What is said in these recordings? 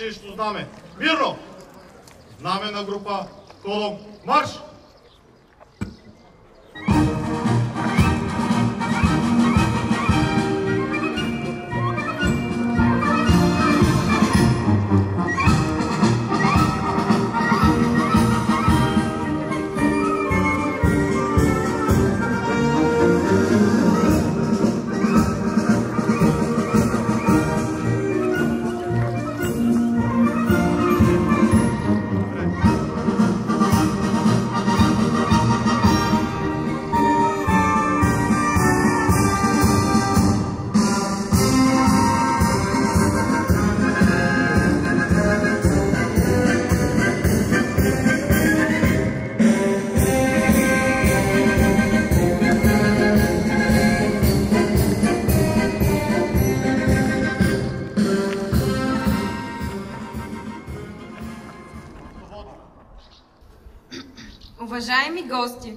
училището знаме. Мирно! Знаме на група, колон, марш! Уважаеми гости,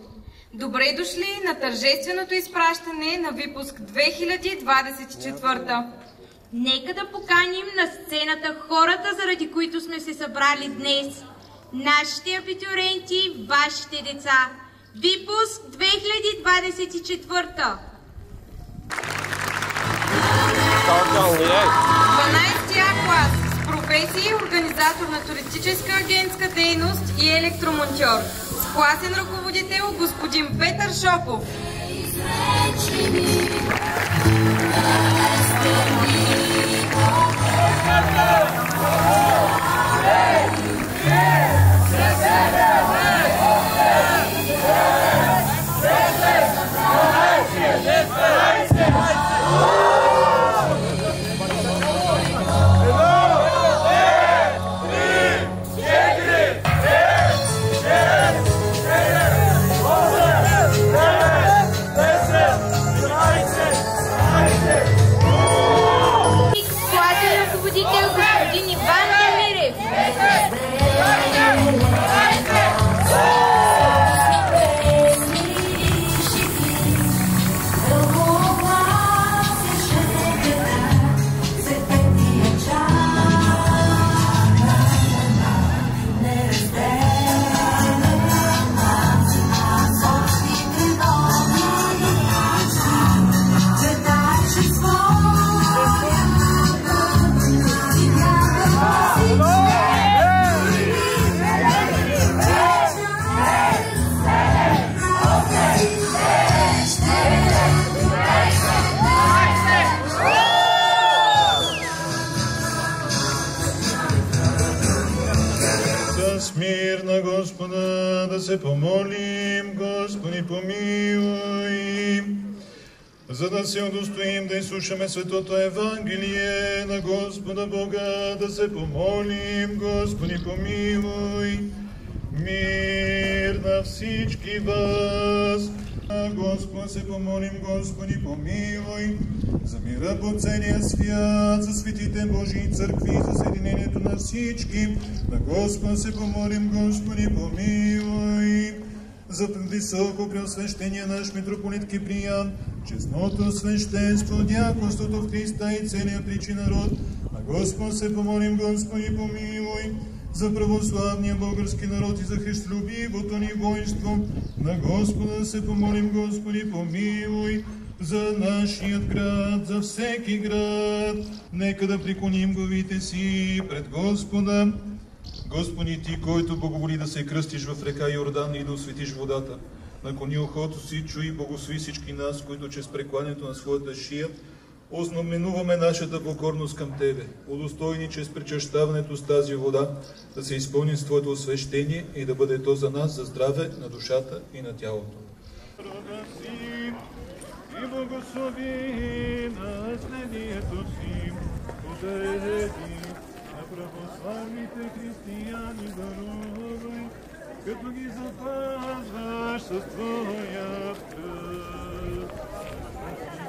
добре дошли на тържественото изпращане на випуск 2024. Нека да поканим на сцената хората, заради които сме се събрали днес. Нашите абитуриенти, вашите деца. Випуск 2024. 12-я клас с професии организатор на туристическа агентска дейност и електромонтьор. С класен ръководител господин Петър Шопов. Помолим, Господи, помилуй, за да се удостоим да изслушаме Светото Евангелие на Господа Бога, да се помолим, Господи, помилуй, мир на всички вас. Господа се помолим, Господи, помилуй, за мира по целия свят, за светите Божии църкви, за съединението на всички. На Господа се помолим, Господи, помилуй, за високо преосвещение наш митрополит Киприян, честното свещенство, дяконството в Христа и целия причи народ. На Господа се помолим, Господи, помилуй, за православния български народ и за христолюбивото ни воинство. На Господа се помолим, Господи, помилуй, за нашият град, за всеки град. Нека да преклоним главите си пред Господа. Господи, Ти, който благоволи да се кръстиш в река Йордан и да осветиш водата, наклони ухото си, чуй и благослови всички нас, които чрез прекланяето на своята шия ознаменуваме нашата покорност към Тебе. Удостойни чрез причащаването с тази вода да се изпълним с Твоето освещение и да бъде то за нас за здраве на душата и на тялото. И благослови наследието си, подреди на православните християни дарувай, като ги запазваш с Твоя кръв.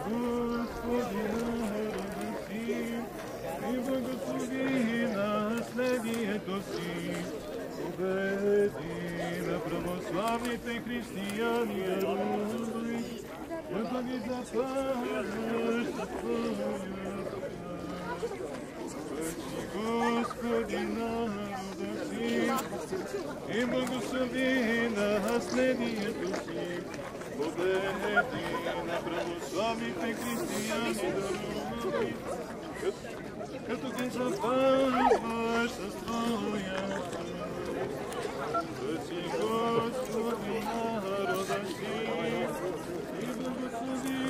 Господи, народа си, и благослови наследието си, победи на православните християни дарувай, като ги запазваш с Твоя кръв. Господи народа си и благослови наследието си. Победи на православните християни дарувай, като ги запазваш с Твоя кръст. Да си Господи народа си и благослови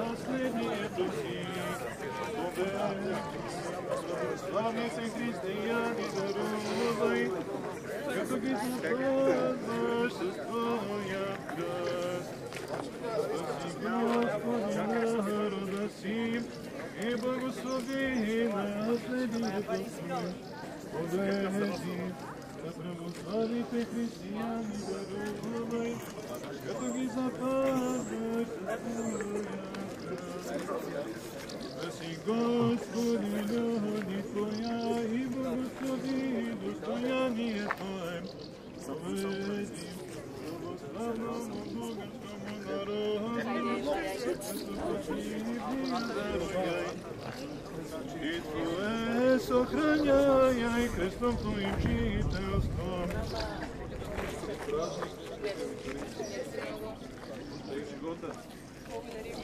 наследието си. Победи на православните християни дарувай, като ги запазваш с Твоя кръст. Спаси Господи народа си и благослови наследието си. Победи на православните християни дарувай, като ги запазваш с Твоя кръст. Спаси Господи народи Твоя и благослови достояние Твое. Победи православному българскому народу, и Твое сохраняй крестом Твоим жителством.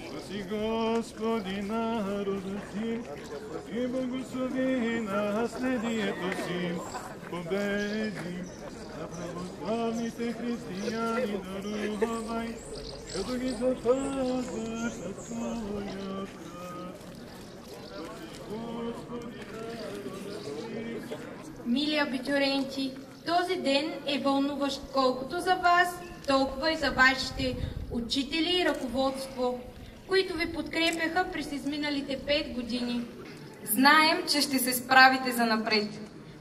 Спаси Господи народа си и благослови наследието си. Победи на православните християни дарувай, като ги запазваш с Твоя кръст. Господи народа си. Мили абитуриенти, този ден е вълнуващ колкото за вас, толкова и за вашите учители и ръководство, които ви подкрепяха през изминалите 5 години. Знаем, че ще се справите занапред.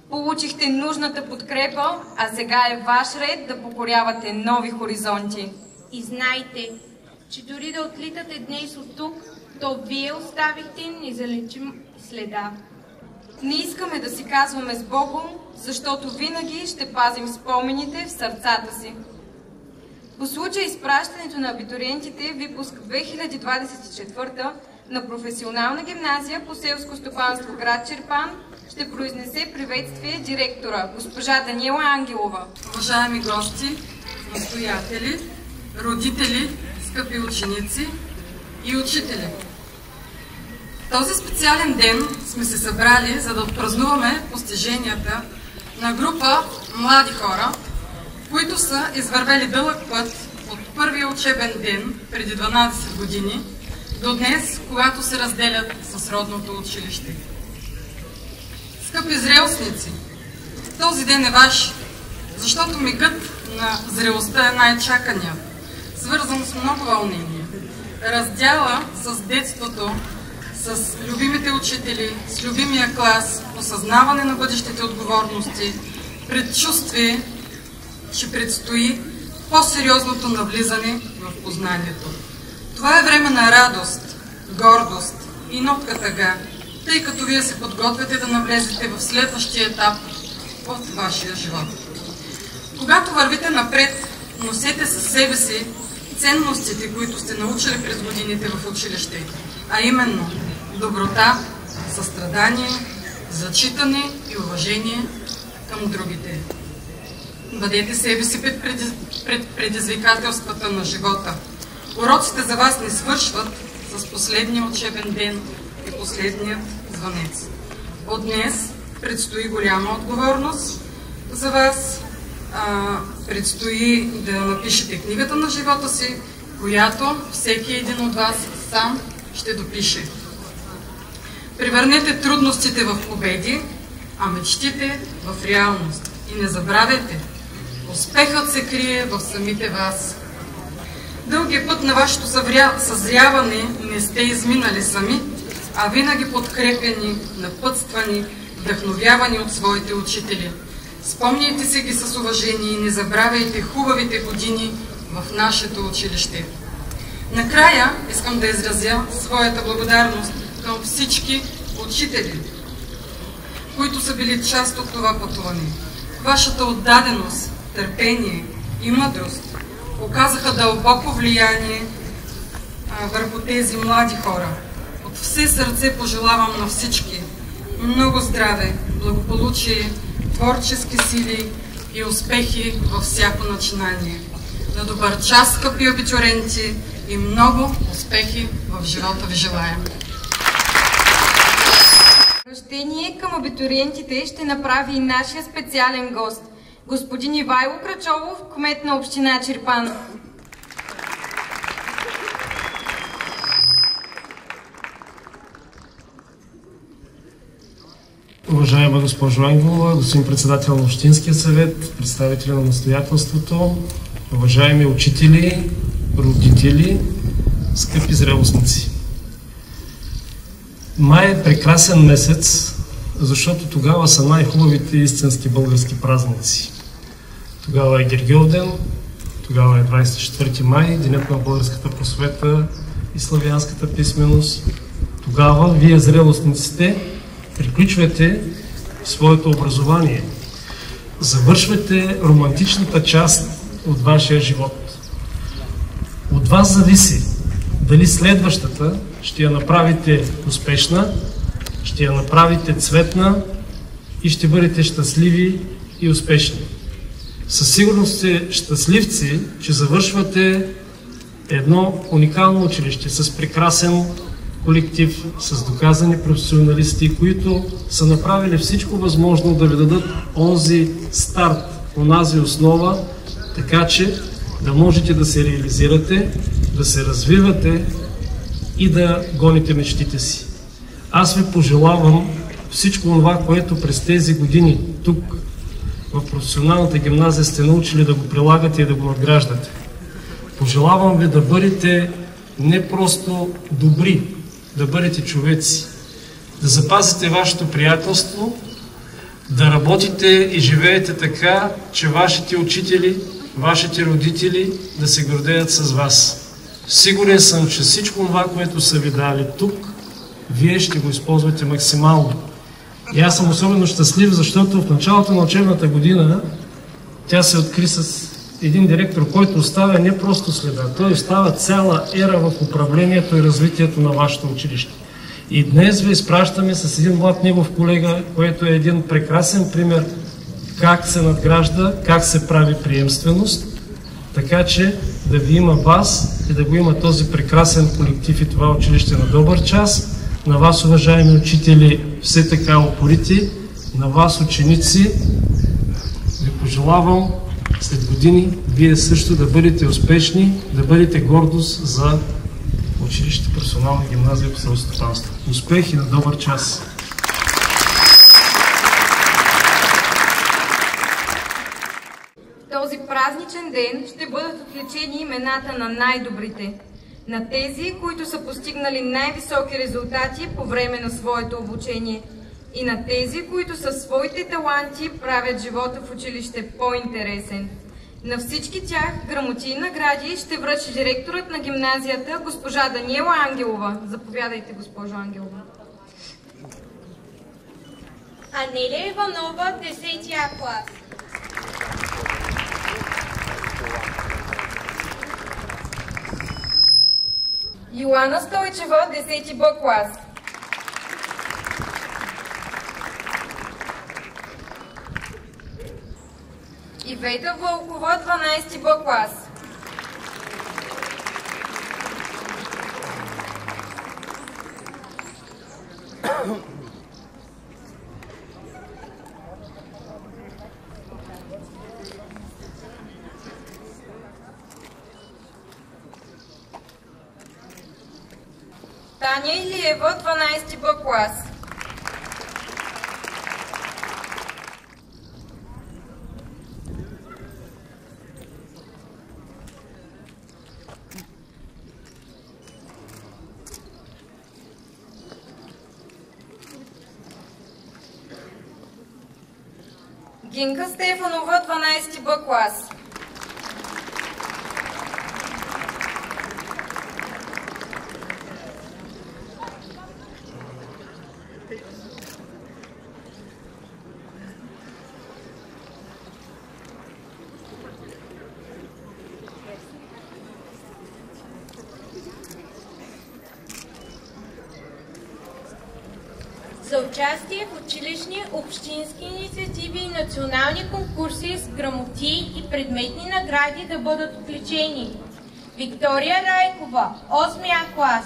Получихте нужната подкрепа, а сега е ваш ред да покорявате нови хоризонти. И знайте, че дори да отлитате днес от тук, то вие оставихте незалечим следа. Не искаме да си казваме с Богом, защото винаги ще пазим спомените в сърцата си. По случай изпращането на абитуриентите випуск 2024 на професионална гимназия по селско стопанство град Чирпан ще произнесе приветствие директора, госпожа Даниела Ангелова. Уважаеми гости, настоятели, родители, скъпи ученици и учители! Този специален ден сме се събрали, за да отпразнуваме постиженията на група млади хора, които са извървели дълъг път от първия учебен ден преди 12 години до днес, когато се разделят с родното училище. Скъпи зрелостници, този ден е ваш, защото мигът на зрелостта е най-чаканият, свързан с много вълнение. Раздяла с детството, с любимите учители, с любимия клас, осъзнаване на бъдещите отговорности, предчувствие, че предстои по-сериозното навлизане в познанието. Това е време на радост, гордост и нотка тъга, тъй като вие се подготвяте да навлезете в следващия етап от вашия живот. Когато вървите напред, носете със себе си ценностите, които сте научили през годините в училище, а именно доброта, състрадание, зачитане и уважение към другите. Бъдете себе си пред предизвикателствата на живота. Уроците за вас не свършват с последния учебен ден и последният звънец. От днес предстои голяма отговорност за вас. Предстои да напишете книгата на живота си, която всеки един от вас сам ще допише. Превърнете трудностите в победи, а мечтите в реалност. И не забравяйте, успехът се крие в самите вас. Дългия път на вашето съзряване не сте изминали сами, а винаги подкрепени, напътствани, вдъхновявани от своите учители. Спомняйте си ги с уважение и не забравяйте хубавите години в нашето училище. Накрая искам да изразя своята благодарност към всички учители, които са били част от това пътуване. Вашата отдаденост, търпение и мъдрост оказаха дълбоко влияние върху тези млади хора. От все сърце пожелавам на всички много здраве, благополучие, творчески сили и успехи във всяко начинание. На добър час, скъпи абитуренти, и много успехи в живота ви желаем! Ръщение към абитуриентите ще направи и нашия специален гост, господин Ивайло Крачолов, кмет на община Чирпан. Уважаема госпожо Ангелова, господин председател на Общинския съвет, представители на настоятелството, уважаеми учители, родители, скъпи зрелостници. Май е прекрасен месец, защото тогава са най-хубавите истински български празници. Тогава е Гергьовден, тогава е 24 май, денят на българската просвета и славянската писменост. Тогава вие, зрелостниците, приключвате своето образование. Завършвате романтичната част от вашия живот. От вас зависи дали следващата ще я направите успешна, ще я направите цветна и ще бъдете щастливи и успешни. Със сигурност сте щастливци, че завършвате едно уникално училище с прекрасен колектив, с доказани професионалисти, които са направили всичко възможно да ви дадат онзи старт, онази основа, така че да можете да се реализирате, да се развивате и да гоните мечтите си. Аз ви пожелавам всичко това, което през тези години тук в професионалната гимназия сте научили, да го прилагате и да го надграждате. Пожелавам ви да бъдете не просто добри, да бъдете човеци, да запазите вашето приятелство, да работите и живеете така, че вашите учители, вашите родители да се гордеят с вас. Сигурен съм, че всичко това, което са ви дали тук, вие ще го използвате максимално. И аз съм особено щастлив, защото в началото на учебната година тя се откри с един директор, който оставя не просто следа, той оставя цяла ера в управлението и развитието на вашето училище. И днес ви изпращаме с един млад негов колега, който е един прекрасен пример как се надгражда, как се прави приемственост, така че да ви има вас и да го има този прекрасен колектив и това училище на добър час. На вас, уважаеми учители, все така упорити, на вас, ученици, ви пожелавам след години вие също да бъдете успешни, да бъдете гордост за училище професионална гимназия по селско стопанство. Успех и на добър час! Този празничен ден ще бъдат отличени имената на най-добрите, на тези, които са постигнали най-високи резултати по време на своето обучение и на тези, които със своите таланти правят живота в училище по-интересен. На всички тях грамоти и награди ще връчи директорът на гимназията, госпожа Даниела Ангелова. Заповядайте, госпожо Ангелова. Анелия Иванова, 10-я клас. Йоана Стойчева, 10 Б клас. Ивета Вълкова, 12 Б клас. Таня Илиева, 12 Б клас. Гинка Стефанова, 12 Б клас. за участие в училищни, общински инициативи и национални конкурси с грамоти и предметни награди да бъдат отличени. Виктория Райкова, 8 клас.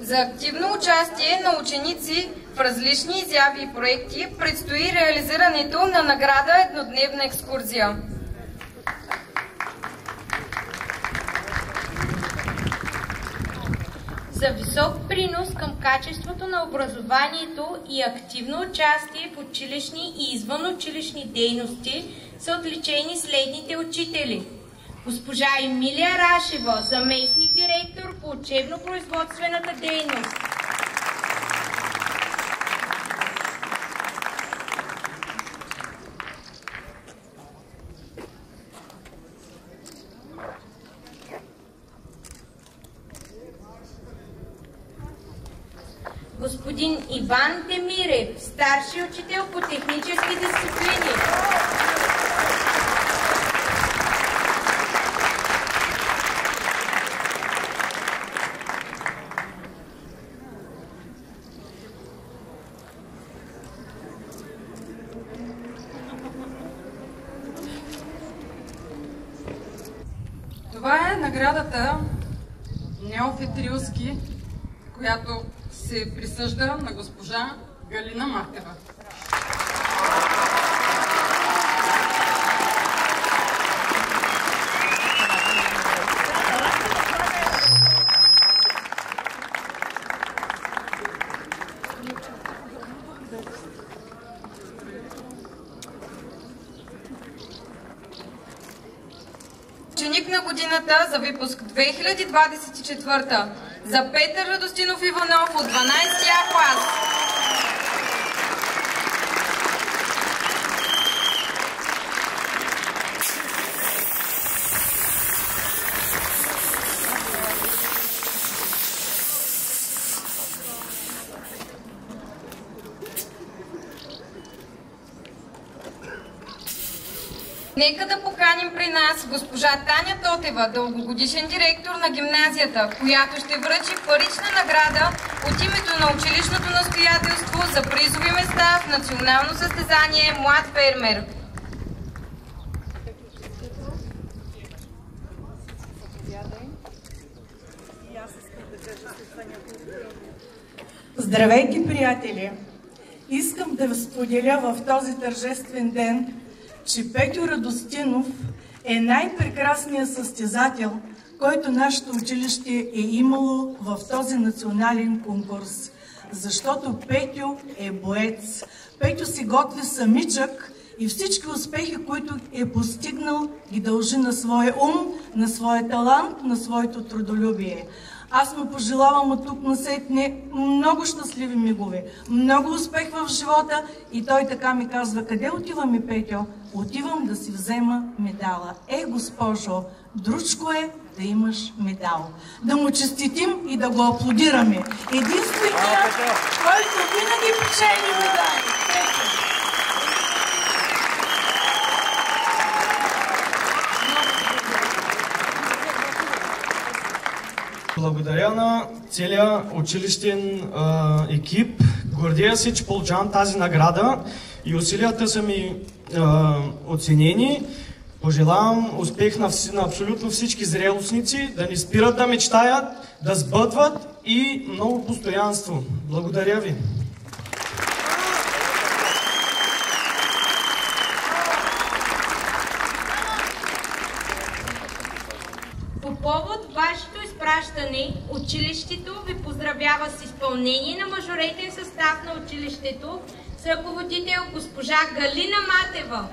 За активно участие на ученици в различни изяви и проекти предстои реализирането на награда еднодневна екскурзия. За висок принос към качеството на образованието и активно участие в училищни и извънучилищни дейности са отличени следните учители. Госпожа Емилия Рашева, заместник-директор по учебно-производствената дейност. Господин Иван Демирев, старши учител по технически дисциплини. Това е наградата Неофитрилски, която се присъжда на госпожа Галина Матева. Ученик на годината за выпуск 2024 за Петър Радостинов Иванов от 12-я клас. Нека да поканим при нас госпожа Таня Тотева, дългогодишен директор на гимназията, която ще връчи парична награда от името на училищното настоятелство за призови места в национално състезание Млад фермер. Здравейте, приятели! Искам да ви споделя в този тържествен ден, че Петю Радостинов е най-прекрасният състезател, който нашето училище е имало в този национален конкурс. Защото Петю е боец. Петю си готви самичък и всички успехи, които е постигнал, ги дължи на своя ум, на своя талант, на своето трудолюбие. Аз му пожелавам от тук насетне много щастливи мигове, много успех в живота и той така ми казва: къде отиваме, Петю? Отивам да си взема медала. Госпожо, дружко е да имаш медал. Да му честитим и да го аплодираме. Единственият, който винаги печели медали. Благодаря на целия училищен екип. Гордея се, че получавам тази награда и усилията са ми оценени. Пожелавам успех на абсолютно всички зрелостници, да не спират да мечтаят, да сбъдват и много постоянство. Благодаря ви! По повод вашето изпращане, училището ви поздравява с изпълнение на мажоретен състав на училището с ръководител госпожа Галина Матева.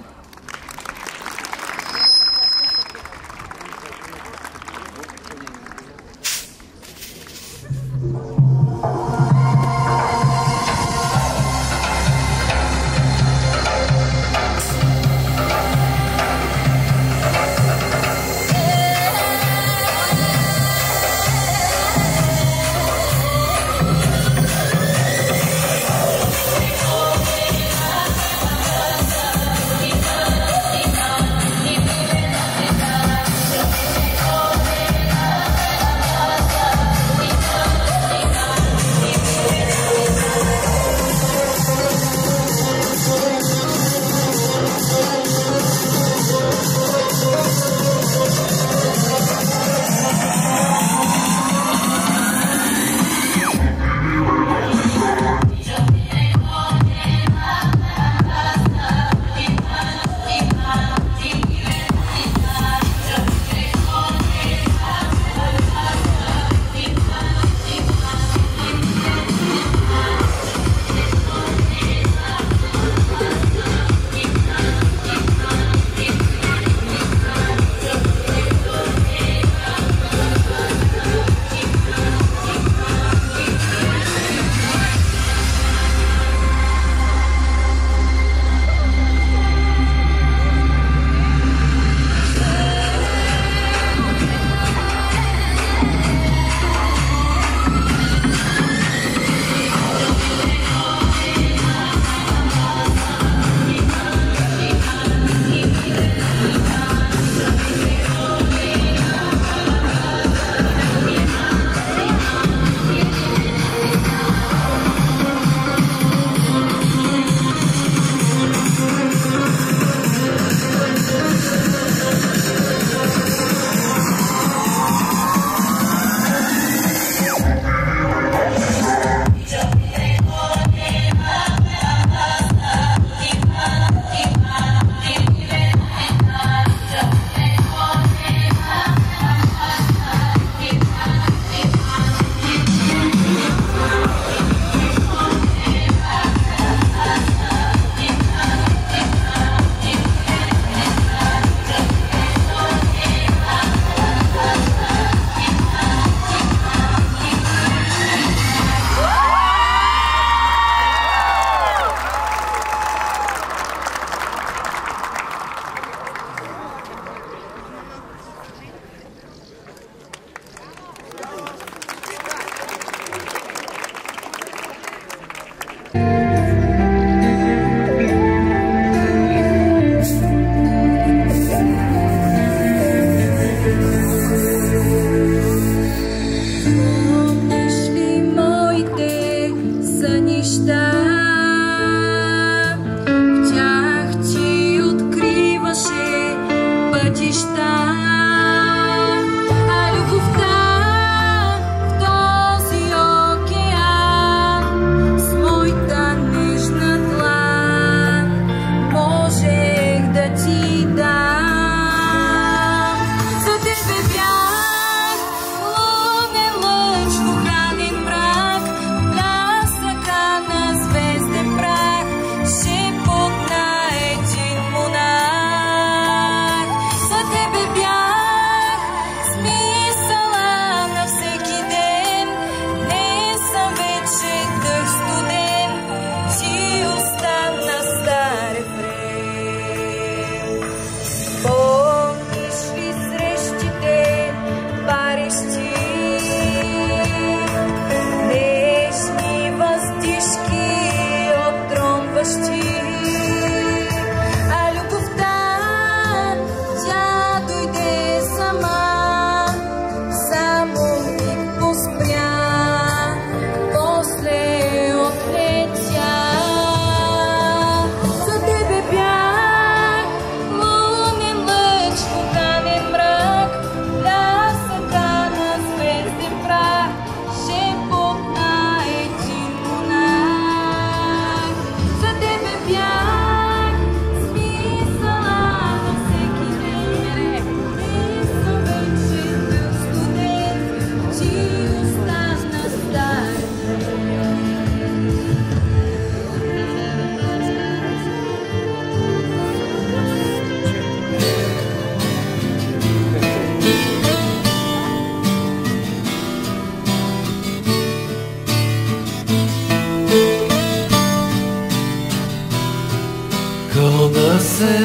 Кълна се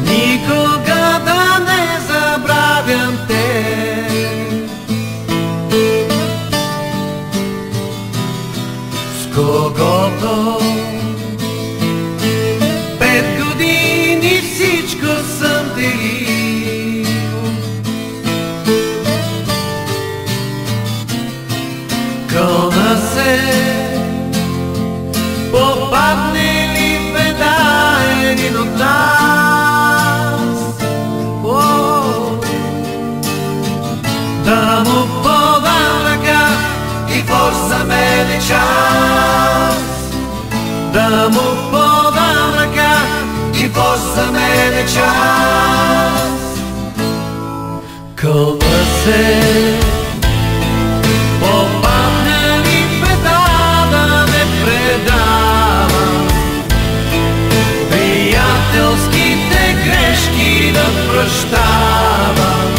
никога да не забравям те. С когото 5 години всичко съм делил. Кълна се попадне ли в една един от нас, да му подам ръка и в мен час, да му подам ръка и в мен час. Кълна се попадне ли в една да не предавам, приятелските грешки да прощавам.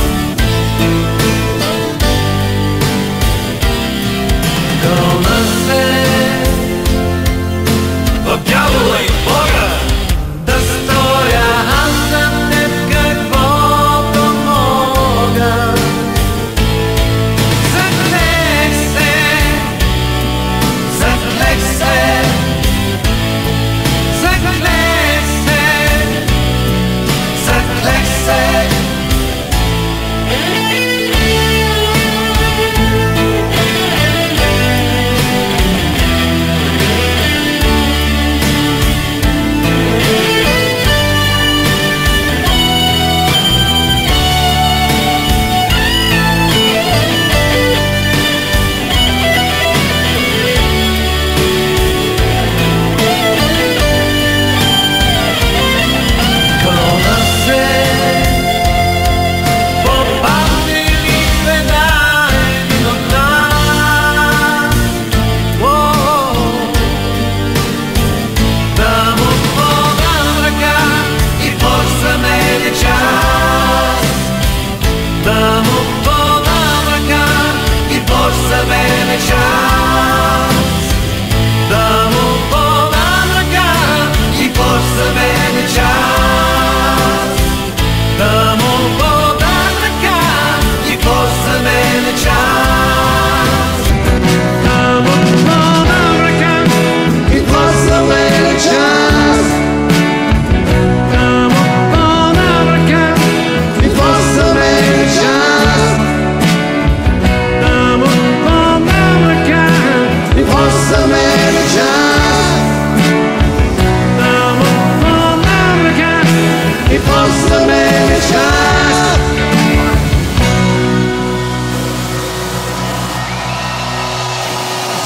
Кълна се в дявола и Бога да сторя аз за теб каквото мога. Заклех се, заклех се, заклех се, заклех се.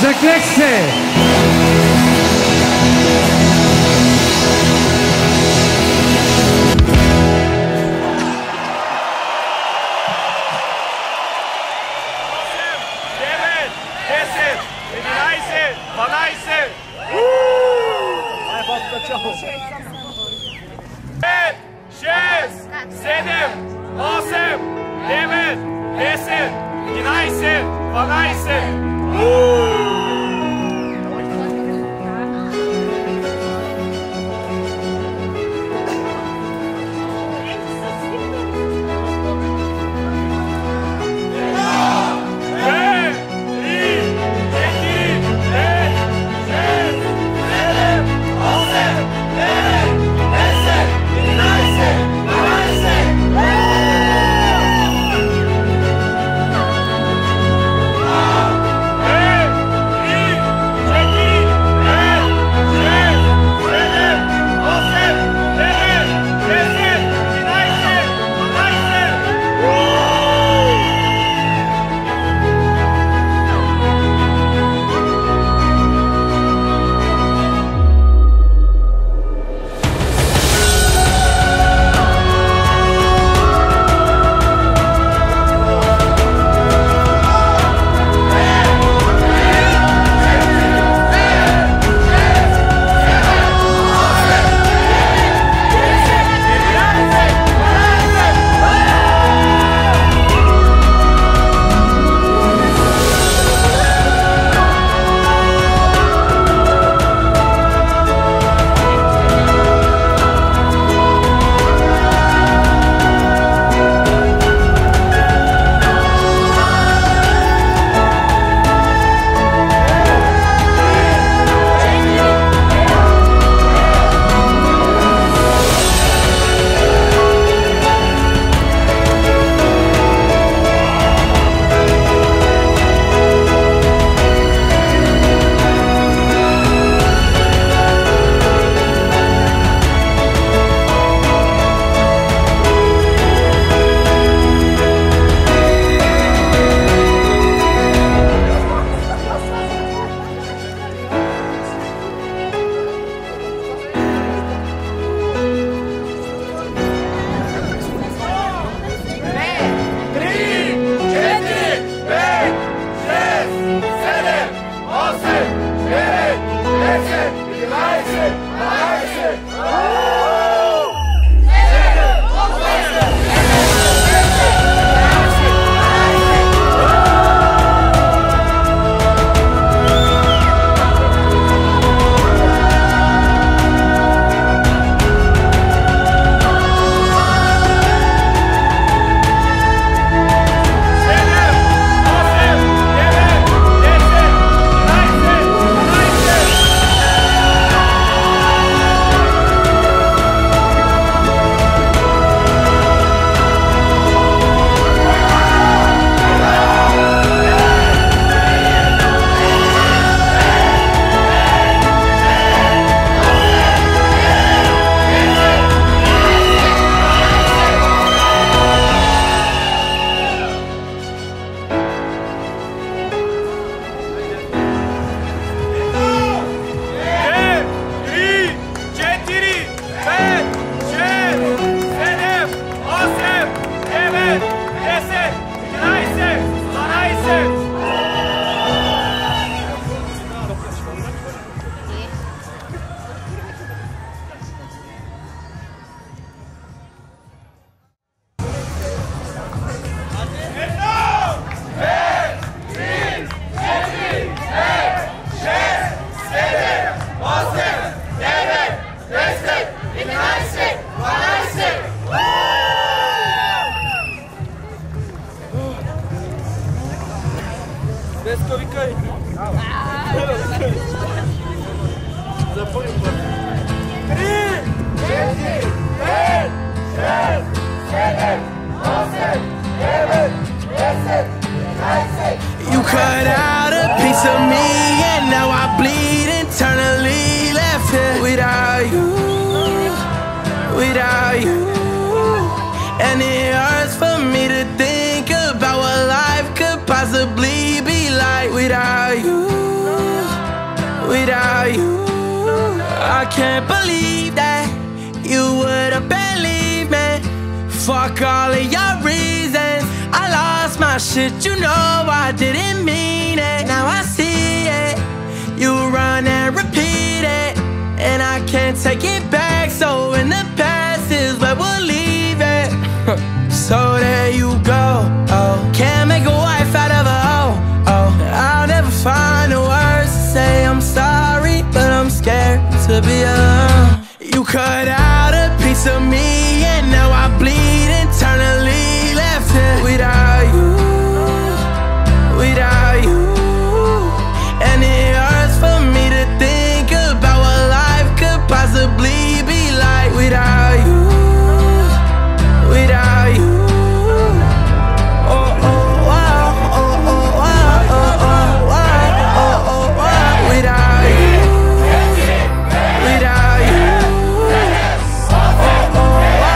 Заклех се! You cut out a piece of me and now I bleed internally. Left here without you, without you. And it hurts for me to think about what life could possibly be like without you, without you. I can't believe that you would've believed me. Fuck all of your reasons. I lost my shit, you know I didn't mean it. Now I see it, you run and repeat it, and I can't take it back. So in the past is where we'll leave it. So there you go, oh. Can't make a wife out of a hoe, oh. I'll never find the words to say I'm sorry, but I'm scared to be alone. You cut out a piece of me and now I bleed internally. Left here without you, without you. And it hurts for me to think about what life could possibly be like without you, without you. Oh, oh, wow, oh, oh, wow, oh, oh, wow, oh, oh, wow. Without you, without you. Oh, oh, wow.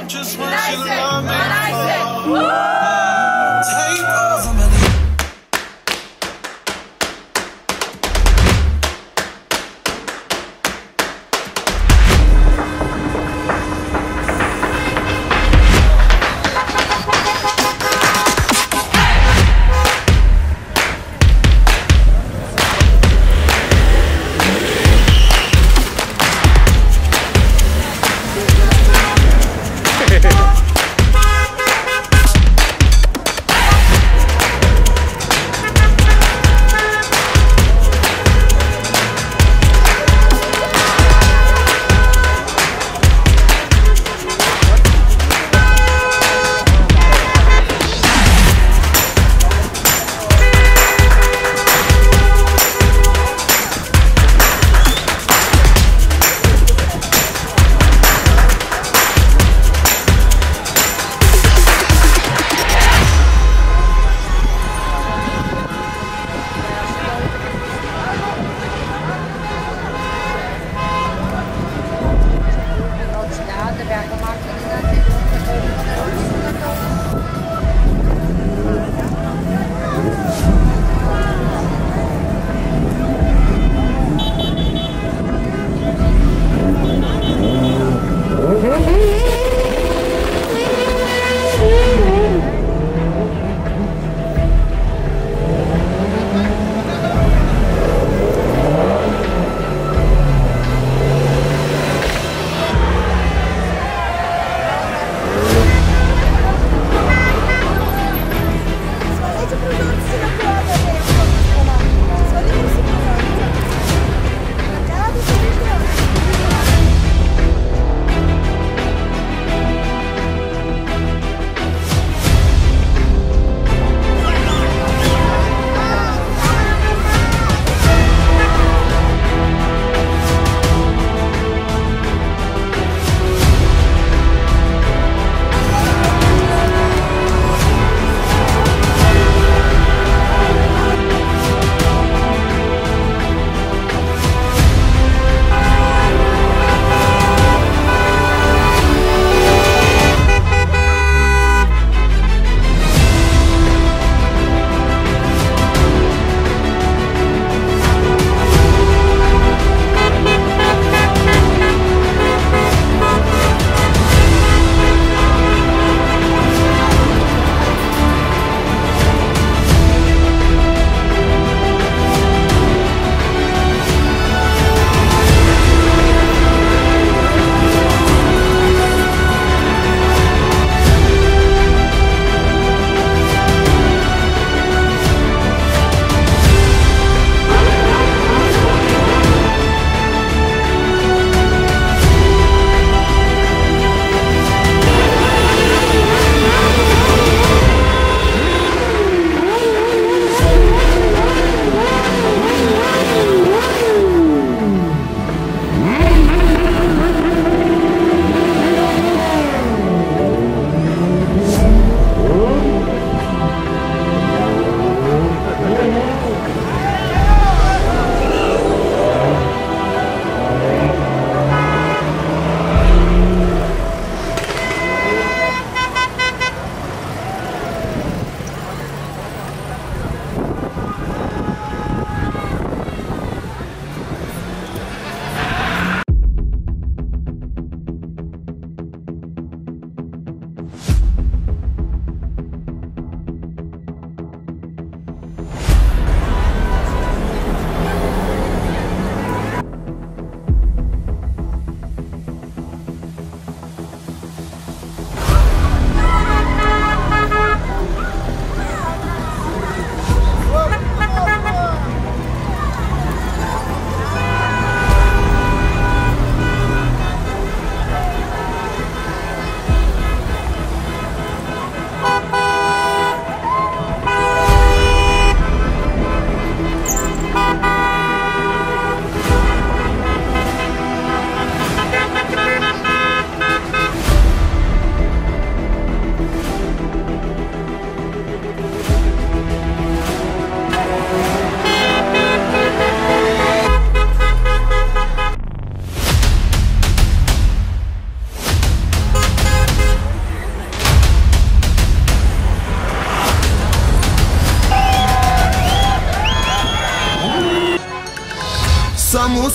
just want you to love me. Take over me.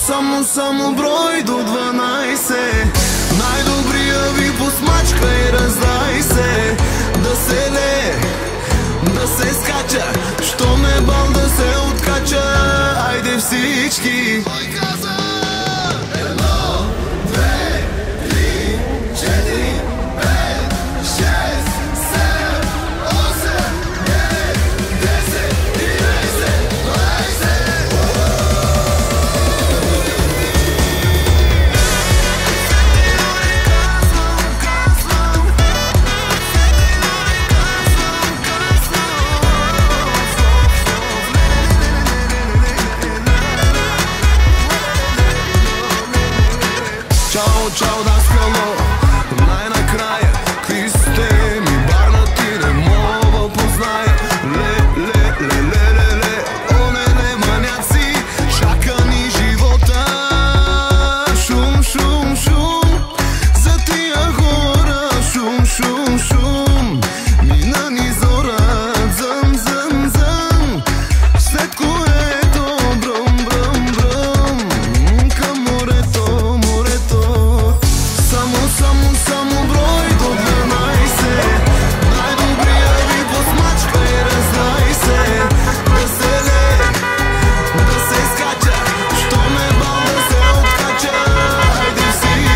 Само брой до 12. Най-добрия ви посмачка и раздай се. Да се лее, да се скача, що ме бал да се откача. Айде всички. Чао, да скало, най-накрая, какви сте ми барнати, не мога позная. Ле, оне маняци, чака ни живота. Шум, за тия хора, шум, мина ни зора, зъм, след което бръм, към морето. Само брой до 12. Най-добрия ви посмачка и раздай се. Да се лее, да се скача, що ме бал да се откача. Айде си.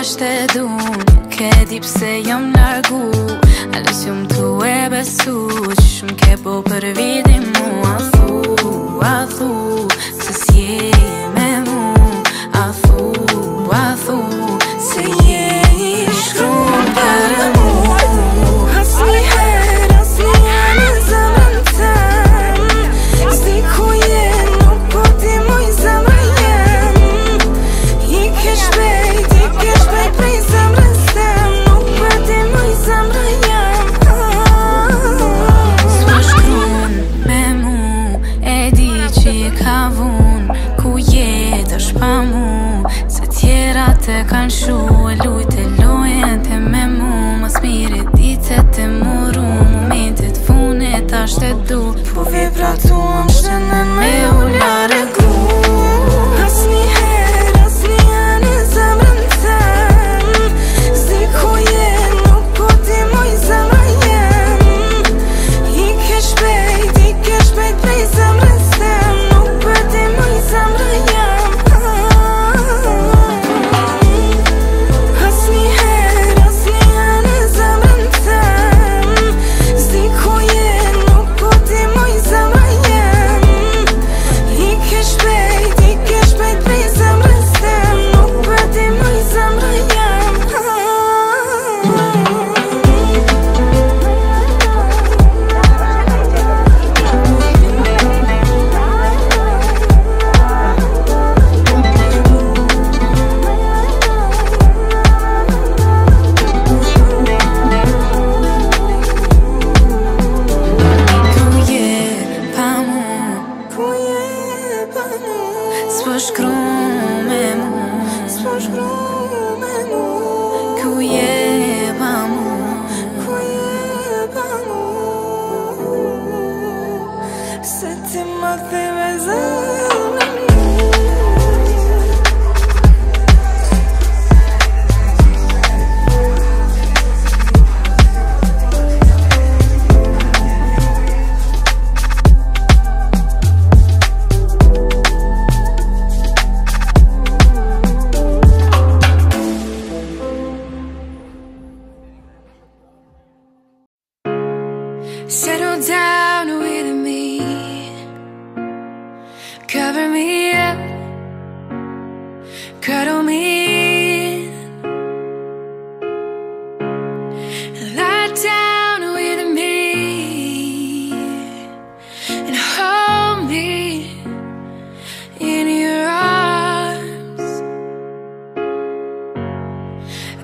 shtedun, ke di pse jam largu, alës jom tu e besu, që shumë ke po për vidin mu, a thu, se s'je me mu, a thu, se je I shkruan për mu. Asnjëherë në zemrën tem, s'di ku je, nuk po ti muj zemrën jem, Ike shpejt prej zemrës tem, nuk po ti muj zemrën jem. S'po shkruan me mu, e di që I ka vun, ku je tash pa mu, se tjera te kanë shu, e lujte lojen te me mu, mas mire ditet e muru, momentet funit ashtë e du, po vibratuam shtenen me u largu. Asnjëherë në zemrën tem, s'di ku je, nuk po ti muj zemrën jem, Ike shpejt prej zemrës tem, nuk po ti muj zemrën jem. Asnjëherë në zemrën tem, s'di ku je, nuk po ti muj zemrën jem, Ike shpejt prej zemrës tem, nuk po ti muj zemrën jem. Ku je pa mu, s'po shkruan me mu, ku je pa mu, se ti më the me zemrën. Settle down with me, cover me up, cuddle me in, lie down with me and hold me in your arms,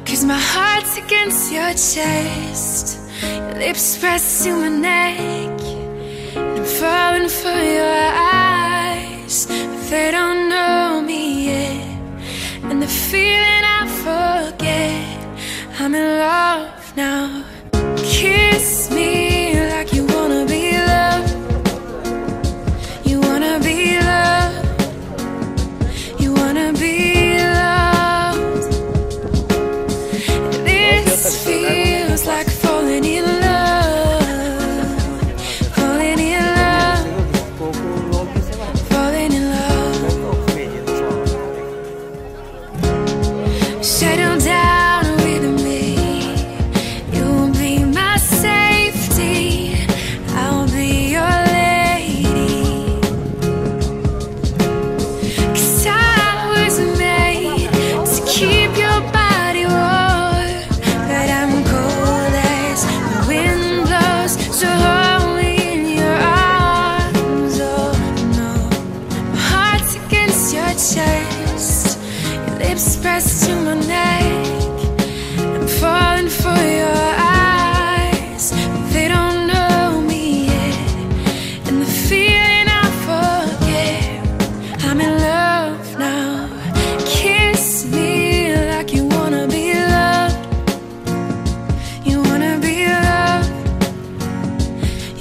'cause my heart's against your chest, your lips press to my neck, and I'm falling for your eyes, but they don't know me yet, and the feeling I forget, I'm in love now. Kiss me like you wanna be loved, you wanna be loved, you wanna be loved. This feels like falling in love, falling in love, falling in love. Settle down with me, you'll be my safety, I'll be your lady, 'cause I was made to keep your body warm, but I'm cold as the wind blows, so hold me in your arms. Oh no, my heart's against your chest, your lips pressed to my neck, I'm falling for your eyes, but they don't know me yet, and the feeling I forget, I'm in love now. Kiss me like you wanna be loved, you wanna be loved,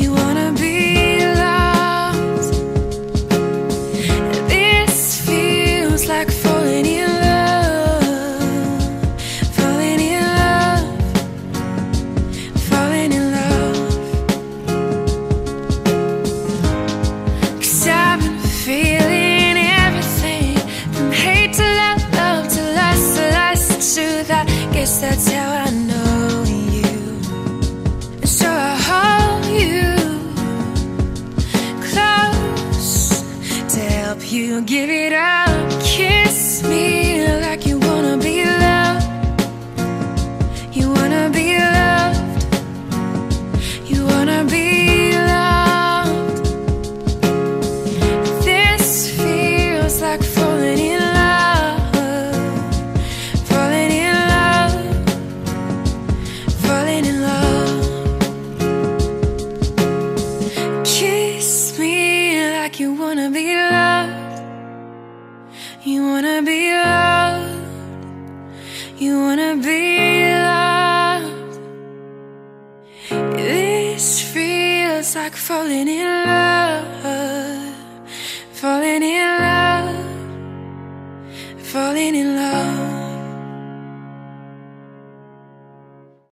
you wanna be loved. This feels like falling in love, that's how I know you. And so I hold you close to help you give it up. Kiss me like you wanna be loved. You wanna be loved. You wanna be loved. This feels like falling in love. Falling in love. Falling in love. Kiss me like you wanna be loved. You wanna be loved. You wanna be loved. This feels like falling in love.